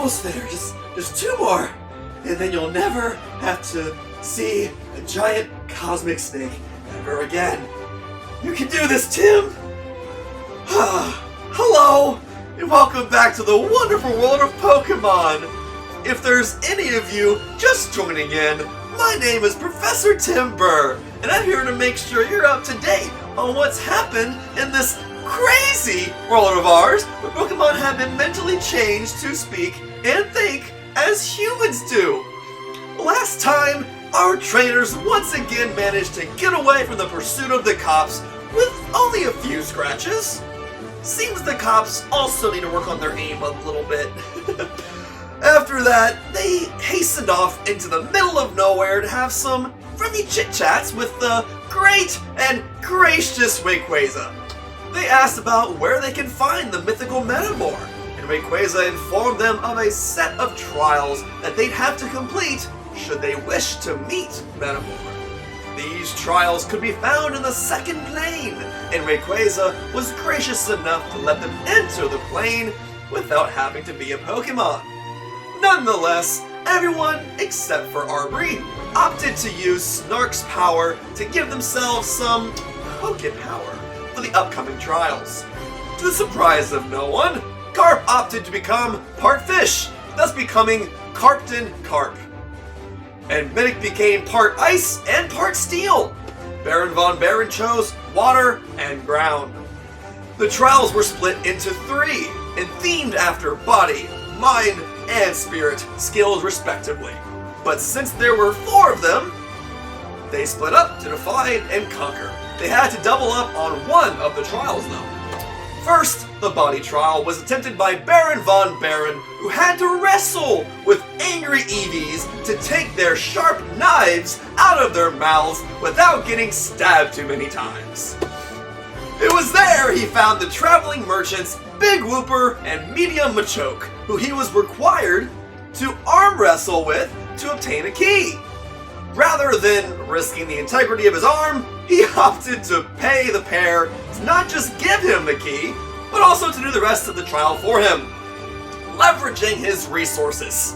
almost there. Just 2 more. And then you'll never have to see a giant cosmic snake ever again. You can do this, Tim! Hello, and welcome back to the wonderful world of Pokemon! If there's any of you just joining in, my name is Professor Tim Burr, and I'm here to make sure you're up to date on what's happened in this crazy world of ours, where Pokemon have been mentally changed to speak and think as humans do. Last time, our trainers once again managed to get away from the pursuit of the cops with only a few scratches. Seems the cops also need to work on their aim a little bit. After that, they hastened off into the middle of nowhere to have some friendly chit-chats with the great and gracious Rayquaza. They asked about where they can find the mythical Metamore, and Rayquaza informed them of a set of trials that they'd have to complete should they wish to meet Metamore. These trials could be found in the second plane, and Rayquaza was gracious enough to let them enter the plane without having to be a Pokemon. Nonetheless, everyone except for Arbry opted to use Snark's power to give themselves some Pokepower for the upcoming trials. To the surprise of no one, Carp opted to become part fish, thus becoming Carpton Carp. And Minnick became part ice and part steel. Baron Von Baron chose water and ground. The trials were split into 3 and themed after body, mind, and spirit skills respectively. But since there were 4 of them, they split up to define and conquer. They had to double up on one of the trials though. First, the body trial was attempted by Baron Von Baron, who had to wrestle with angry Eevees to take their sharp knives out of their mouths without getting stabbed too many times. It was there he found the traveling merchants Big Whooper and Medium Machoke, who he was required to arm wrestle with to obtain a key. Rather than risking the integrity of his arm, he opted to pay the pair to not just give him the key, but also to do the rest of the trial for him, leveraging his resources.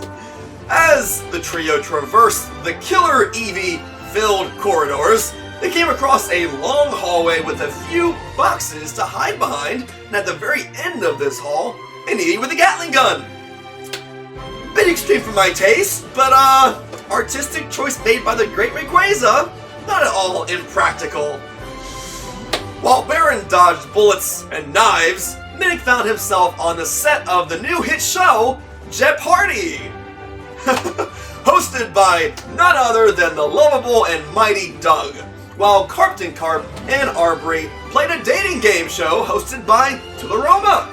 As the trio traversed the killer Eevee-filled corridors, they came across a long hallway with a few boxes to hide behind, and at the very end of this hall, an Eevee with a Gatling gun. Bit extreme for my taste, but artistic choice made by the great Rayquaza, not at all impractical. While Baron dodged bullets and knives, Minnick found himself on the set of the new hit show, Jeopardy! Hosted by none other than the lovable and mighty Doug, while Carpton Carp and Arbry played a dating game show hosted by Tularoma.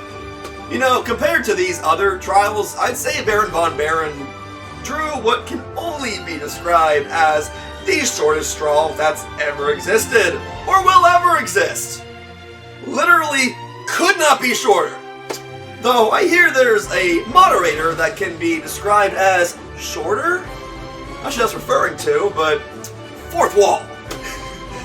You know, compared to these other trials, I'd say Baron Von Baron drew what can only be described as the shortest straw that's ever existed, or will ever exist. Literally could not be shorter. Though I hear there's a moderator that can be described as shorter? Not sure that's referring to, but fourth wall.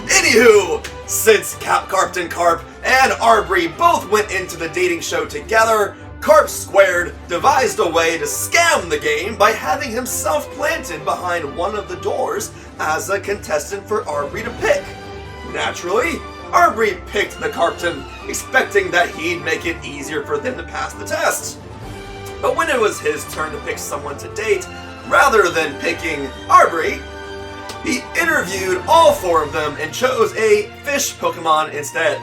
Anywho, since Carpton Carp and Arbry both went into the dating show together, Carp Squared devised a way to scam the game by having himself planted behind one of the doors as a contestant for Arbry to pick. Naturally, Arbry picked the Carpton, expecting that he'd make it easier for them to pass the test. But when it was his turn to pick someone to date, rather than picking Arbry, he interviewed all 4 of them and chose a fish Pokemon instead.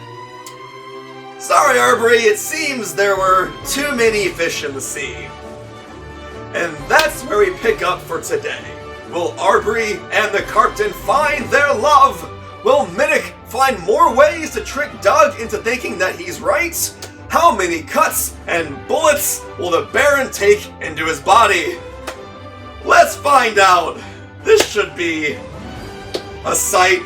Sorry, Arbry, it seems there were too many fish in the sea. And that's where we pick up for today. Will Arbry and the Carpton find their love? Will Minnick find more ways to trick Doug into thinking that he's right? How many cuts and bullets will the Baron take into his body? Let's find out. This should be a sight.